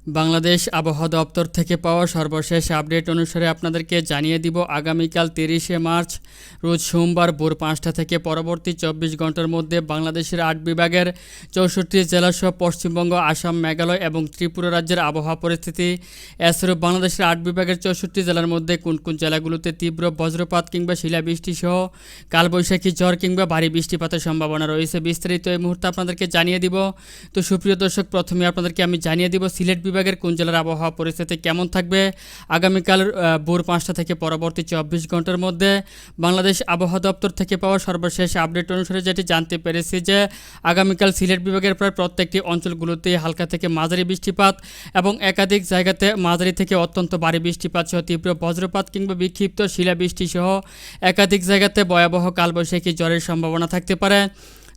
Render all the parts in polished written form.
বাংলাদেশ আবহাওয়া দপ্তর থেকে পাওয়া সর্বশেষ আপডেট অনুসারে আপনাদেরকে জানিয়ে দিব আগামীকাল ৩০শে মার্চ রোজ সোমবার ভোর ৫টা থেকে পরবর্তী ২৪ ঘন্টার মধ্যে বাংলাদেশের ৮ বিভাগের ৬৪ জেলাসহ পশ্চিমবঙ্গ, আসাম, মেঘালয় এবং ত্রিপুরা রাজ্যের আবহাওয়া পরিস্থিতি। এছাড়াও বাংলাদেশের ৮ বিভাগের ৬৪ জেলার মধ্যে কোন কোন জেলাগুলোতে তীব্র বজ্রপাত কিংবা শিলাবৃষ্টি সহ কালবৈশাখী ঝড় কিংবা ভারী বৃষ্টিপাতের সম্ভাবনা রয়েছে, বিস্তারিত এই মুহূর্তে আপনাদেরকে জানিয়ে দিব। তো সুপ্রিয় দর্শক, প্রথমে আপনাদেরকে আমি জানিয়ে দিব সিলেট বিভাগের কোন জেলার আবহাওয়া পরিস্থিতি কেমন থাকবে আগামীকাল ভোর ৫টা থেকে পরবর্তী ২৪ ঘন্টার মধ্যে। বাংলাদেশ আবহাওয়া দপ্তর থেকে পাওয়া সর্বশেষ আপডেট অনুসারে যেটি জানতে পেরেছি যে আগামীকাল সিলেট বিভাগের প্রায় প্রত্যেকটি অঞ্চলগুলোতে হালকা থেকে মাঝারি বৃষ্টিপাত এবং একাধিক জায়গাতে মাঝারি থেকে অত্যন্ত ভারী বৃষ্টিপাত সহ তীব্র বজ্রপাত কিংবা বিক্ষিপ্ত শিলাবৃষ্টি সহ একাধিক জায়গাতে ভয়াবহ কালবৈশাখী ঝড়ের সম্ভাবনা থাকতে পারে।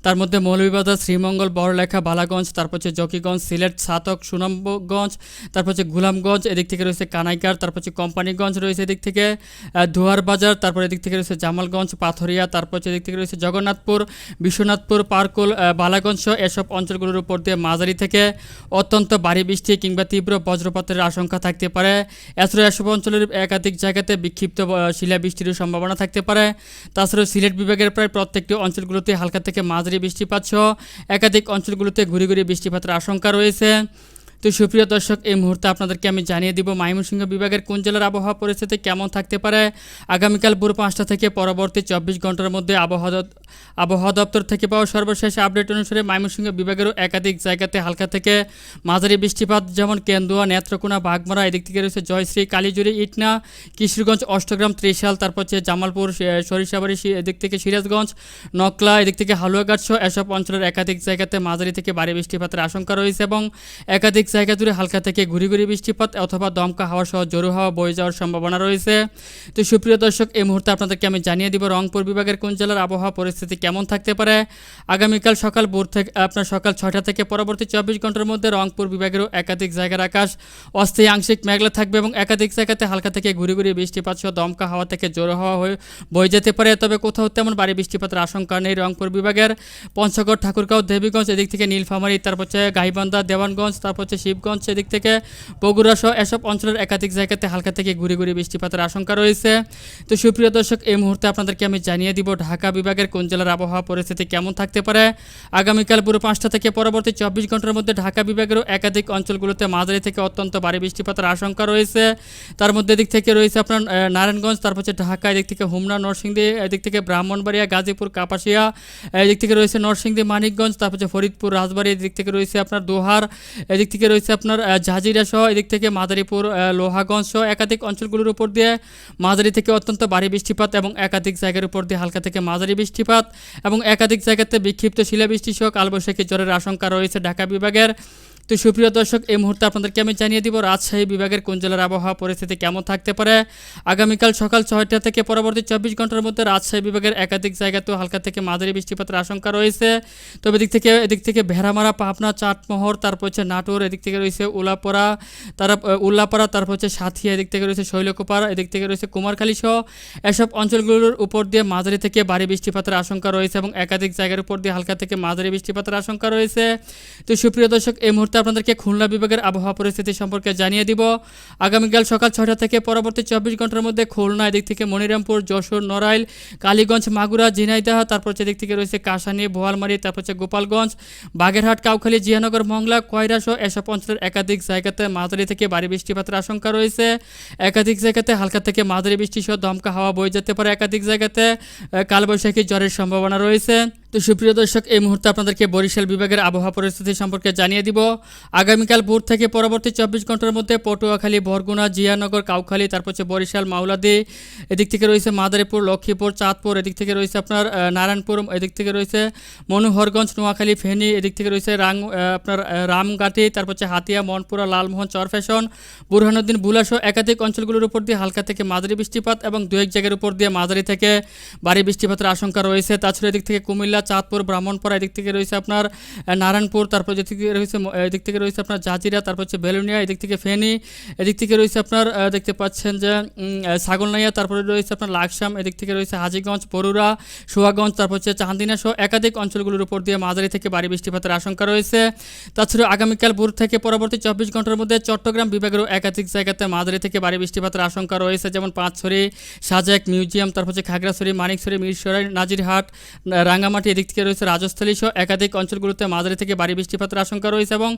তার মধ্যে মৌলভীবাজার, শ্রীমঙ্গল, বড়লেখা, বালাগঞ্জ, তারপর হচ্ছে জকিগঞ্জ, সিলেট, ছাতক, সুনামগঞ্জ, তারপর হচ্ছে গোলামগঞ্জ, এদিক থেকে রয়েছে কানাইকার, তারপর হচ্ছে কোম্পানিগঞ্জ রয়েছে এদিক থেকে দুয়ার বাজার, তারপর এদিক থেকে রয়েছে জামালগঞ্জ, পাথরিয়া, তারপর হচ্ছে এদিক থেকে রয়েছে জগন্নাথপুর, বিশ্বনাথপুর, পারকুল, বালাগঞ্জ সহ এসব অঞ্চলগুলোর উপর দিয়ে মাঝারি থেকে অত্যন্ত ভারী বৃষ্টি কিংবা তীব্র বজ্রপাতের আশঙ্কা থাকতে পারে। এছাড়াও এসব অঞ্চলের একাধিক জায়গাতে বিক্ষিপ্ত শিলাবৃষ্টির সম্ভাবনা থাকতে পারে। তাছাড়াও সিলেট বিভাগের প্রায় প্রত্যেকটি অঞ্চলগুলোতে হালকা থেকে মাঝারি বৃষ্টিপাত সহ একাধিক অঞ্চলগুলোতে ঘুরে ঘুরে বৃষ্টিপাতের আশঙ্কা রয়েছে। তো সুপ্রিয় দর্শক, এই মুহূর্তে আপনাদেরকে আমি জানিয়ে দিব ময়মনসিংহ বিভাগের কোন জেলার আবহাওয়া পরিস্থিতি কেমন থাকতে পারে আগামীকাল ভোর ৫টা থেকে পরবর্তী ২৪ ঘন্টার মধ্যে। আবহাওয়া দপ্তর থেকে পাওয়া সর্বশেষ আপডেট অনুসারে ময়মনসিংহ বিভাগেরও একাধিক জায়গাতে হালকা থেকে মাঝারি বৃষ্টিপাত, যেমন কেন্দুয়া, নেত্রকোনা, বাঘমারা, এদিক থেকে রয়েছে জয়শ্রী, কালীজুড়ি, ইটনা, কিশোরগঞ্জ, অষ্টগ্রাম, ত্রিশাল, তারপর হচ্ছে জামালপুর, সরিষাবাড়ি, এদিক থেকে সিরাজগঞ্জ, নকলা, এদিক থেকে হালুয়াঘাট সহ এসব অঞ্চলের একাধিক জায়গাতে মাঝারি থেকে ভারী বৃষ্টিপাতের আশঙ্কা রয়েছে এবং একাধিক জায়গা জুড়ে হালকা থেকে ঘুরি ঘুরি বৃষ্টিপাত অথবা দমকা হাওয়া সহ জোরো হাওয়া বয়ে যাওয়ার সম্ভাবনা রয়েছে। তো সুপ্রিয় দর্শক, এই মুহূর্তে আপনাদেরকে আমি জানিয়ে দিব রংপুর বিভাগের কোন জেলার আবহাওয়া পরিস্থিতি কেমন থাকতে পারে আগামীকাল সকাল ৬টা থেকে পরবর্তী ২৪ ঘন্টার মধ্যে। রংপুর বিভাগেরও একাধিক জায়গার আকাশ অস্থায়ী আংশিক মেঘলা থাকবে এবং একাধিক জায়গাতে হালকা থেকে ঘুরি ঘুরি বৃষ্টিপাত সহ দমকা হাওয়া থেকে জোরো হাওয়া হয়ে বয়ে যেতে পারে, তবে কোথাও তেমন ভারী বৃষ্টিপাতের আশঙ্কা নেই। রংপুর বিভাগের পঞ্চগড়, ঠাকুরগাঁও, দেবীগঞ্জ, এদিক থেকে নীলফামারী, তারপর হচ্ছে গাইবান্ধা, দেওয়ানগঞ্জ, তারপর হচ্ছে শিবগঞ্জ, এদিক থেকে বগুড়া সহ এসব অঞ্চলের একাধিক জায়গাতে হালকা থেকে ঘুরে ঘুরে বৃষ্টিপাতের আশঙ্কা রয়েছে। তো সুপ্রিয় দর্শক, এই মুহূর্তে আপনাদেরকে আমি জানিয়ে দিব ঢাকা বিভাগের কোন জেলার আবহাওয়া পরিস্থিতি কেমন থাকতে পারে আগামীকাল ভোর ৫টা থেকে পরবর্তী ২৪ ঘন্টার মধ্যে। ঢাকা বিভাগেরও একাধিক অঞ্চলগুলোতে মাঝারি থেকে অত্যন্ত ভারী বৃষ্টিপাতের আশঙ্কা রয়েছে। তার মধ্যে এদিক থেকে রয়েছে আপনার নারায়ণগঞ্জ, তারপর হচ্ছে ঢাকা, এদিক থেকে হুমনা, নরসিংদী, এদিক থেকে ব্রাহ্মণবাড়িয়া, গাজীপুর, কাপাসিয়া, এদিক থেকে রয়েছে নরসিংদী, মানিকগঞ্জ, তারপর হচ্ছে ফরিদপুর, রাজবাড়ী, এদিক থেকে রয়েছে আপনার দোহার, এদিক থেকে রয়েছে আপনার জাজিরা সহ এদিক থেকে মাদারীপুর, লোহাগঞ্জ সহ একাধিক অঞ্চলগুলোর উপর দিয়ে মাঝারি থেকে অত্যন্ত ভারী বৃষ্টিপাত এবং একাধিক জায়গার উপর দিয়ে হালকা থেকে মাঝারি বৃষ্টিপাত এবং একাধিক জায়গাতে বিক্ষিপ্ত শিলাবৃষ্টি সহ কালবৈশাখী ঝড়ের আশঙ্কা রয়েছে ঢাকা বিভাগের। তো সুপ্রিয় দর্শক, এই মুহূর্তে আপনাদেরকে আমি জানিয়ে দিব রাজশাহী বিভাগের কোন জেলার আবহাওয়া পরিস্থিতি কেমন থাকতে পারে আগামীকাল সকাল ৬টা থেকে পরবর্তী ২৪ ঘন্টার মধ্যে। রাজশাহী বিভাগের একাধিক জায়গাতেও হালকা থেকে মাঝারি বৃষ্টিপাতের আশঙ্কা রয়েছে, তবে এদিক থেকে ভেড়ামারা, পাবনা, চাটমোহর, তারপর হচ্ছে নাটোর, এদিক থেকে রয়েছে উল্লাপাড়া, তারপর হচ্ছে সাথিয়া, এদিক থেকে রয়েছে শৈলকুপার, এদিক থেকে রয়েছে কুমারখালী সহ এসব অঞ্চলগুলোর উপর দিয়ে মাঝারি থেকে ভারী বৃষ্টিপাতের আশঙ্কা রয়েছে এবং একাধিক জায়গার উপর দিয়ে হালকা থেকে মাঝারি বৃষ্টিপাতের আশঙ্কা রয়েছে। তো সুপ্রিয় দর্শক, এই মুহূর্তে আপনাদেরকে খুলনা বিভাগের আবহাওয়া পরিস্থিতি সম্পর্কে জানিয়ে দিব আগামীকাল সকাল ৬টা থেকে পরবর্তী ২৪ ঘন্টার মধ্যে। খুলনা, এদিক থেকে মনিরামপুর, যশোর, নড়াইল, কালীগঞ্জ, মাগুরা, ঝিনাইদহ, তারপর হচ্ছে এদিক থেকে রয়েছে কাশানী, বোয়ালমারী, তারপর হচ্ছে গোপালগঞ্জ, বাগেরহাট, কাউখালী, জিয়ানগর, মংলা, কয়রা সহ এসব অঞ্চলের একাধিক জায়গাতে মাঝারি থেকে ভারী বৃষ্টিপাতের আশঙ্কা রয়েছে। একাধিক জায়গাতে হালকা থেকে মাঝারি বৃষ্টি সহ দমকা হাওয়া বয়ে যেতে পারে, একাধিক জায়গাতে কালবৈশাখী ঝড়ের সম্ভাবনা রয়েছে। তো সুপ্রিয় দর্শক, এই মুহূর্তে আপনাদেরকে বরিশাল বিভাগের আবহাওয়া পরিস্থিতি সম্পর্কে জানিয়ে দিব আগামীকাল ভোর থেকে পরবর্তী ২৪ ঘন্টার মধ্যে। পটুয়াখালী, বরগুনা, জিয়ানগর, কাউখালী, তারপর হচ্ছে বরিশাল, মাওলাদি, এদিক থেকে রয়েছে মাদারীপুর, লক্ষ্মীপুর, চাঁদপুর, এদিক থেকে রয়েছে আপনার নারায়ণপুর, এদিক থেকে রয়েছে মনোহরগঞ্জ, নোয়াখালী, ফেনী, এদিক থেকে রয়েছে আপনার রামঘাটি, তারপর হচ্ছে হাতিয়া, মনপুরা, লালমোহন, চরফ্যাশন, বুরহানুদ্দিন, বুলাসহ একাধিক অঞ্চলগুলোর উপর দিয়ে হালকা থেকে মাঝারি বৃষ্টিপাত এবং দু এক জায়গার উপর দিয়ে মাঝারি থেকে ভারী বৃষ্টিপাতের আশঙ্কা রয়েছে। তাছাড়া এদিক থেকে কুমিল্লা, কুমিল্লা, চাঁদপুর, ব্রাহ্মণপাড়া, এদিক থেকে রয়েছে আপনার নারায়ণপুর, তারপর এদিক থেকে রয়েছে এদিক থেকে রয়েছে আপনার জাজিরা, তারপর হচ্ছে বেলুনিয়া, এদিক থেকে ফেনী, এদিক থেকে রয়েছে আপনার দেখতে পাচ্ছেন যে ছাগলনাইয়া, তারপরে রয়েছে আপনার লাকসাম, এদিক থেকে রয়েছে হাজীগঞ্জ, বরুড়া, সুয়াগঞ্জ, তারপর হচ্ছে চান্দিনা সহ একাধিক অঞ্চলগুলোর উপর দিয়ে মাঝারি থেকে ভারী বৃষ্টিপাতের আশঙ্কা রয়েছে। তাছাড়া আগামীকাল ভোর থেকে পরবর্তী 24 ঘন্টার মধ্যে চট্টগ্রাম বিভাগেরও একাধিক জায়গাতে মাঝারি থেকে ভারী বৃষ্টিপাতের আশঙ্কা রয়েছে, যেমন পাঁচছড়ি, সাজেক, মিউজিয়াম, তারপর হচ্ছে খাগড়াছড়ি, মানিকছড়ি, মিরসরাই, নাজিরহাট, রাঙ্গামাটি, এদিক থেকে রয়েছে রাজস্থলী সহ একাধিক অঞ্চলগুলোতে মাঝারি থেকে ভারী বৃষ্টিপাতের আশঙ্কা রয়েছে এবং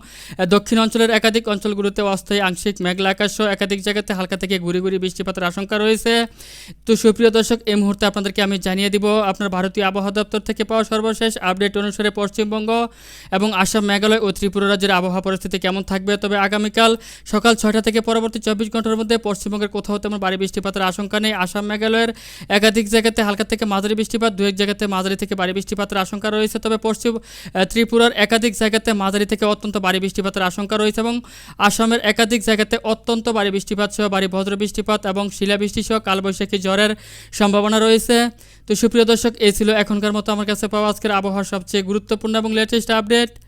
দক্ষিণ অঞ্চলের একাধিক অঞ্চলগুলোতে অস্থায়ী আংশিক মেঘলা আকাশ সহ একাধিক জায়গাতে হালকা থেকে গুড়ি গুড়ি বৃষ্টিপাতের আশঙ্কা রয়েছে। তো সুপ্রিয় দর্শক, এই মুহূর্তে আপনাদেরকে আমি জানিয়ে দিব আপনার ভারতীয় আবহাওয়া দপ্তর থেকে পাওয়া সর্বশেষ আপডেট অনুসারে পশ্চিমবঙ্গ এবং আসাম, মেঘালয় ও ত্রিপুরা রাজ্যের আবহাওয়া পরিস্থিতি কেমন থাকবে। তবে আগামীকাল সকাল 6টা থেকে পরবর্তী 24 ঘন্টার মধ্যে পশ্চিমবঙ্গের কোথাও তেমন ভারী বৃষ্টিপাতের আশঙ্কা নেই। আসাম, মেঘালয়ের একাধিক জায়গাতে হালকা থেকে মাঝারি বৃষ্টিপাত, দু এক জায়গাতে মাঝারি থেকে ভারী বৃষ্টিপাতের আশঙ্কা রয়েছে। তবে পশ্চিম ত্রিপুরার একাধিক জায়গাতে মাঝারি থেকে অত্যন্ত ভারী বৃষ্টিপাতের আশঙ্কা রয়েছে এবং আসামের একাধিক জায়গাতে অত্যন্ত ভারী বৃষ্টিপাত সহ ভারী বজ্র বৃষ্টিপাত এবং শিলাবৃষ্টি সহ কালবৈশাখী ঝড়ের সম্ভাবনা রয়েছে। তো সুপ্রিয় দর্শক, এই ছিল এখনকার মতো আমার কাছে পাওয়া আজকের আবহাওয়ার সবচেয়ে গুরুত্বপূর্ণ এবং লেটেস্ট আপডেট।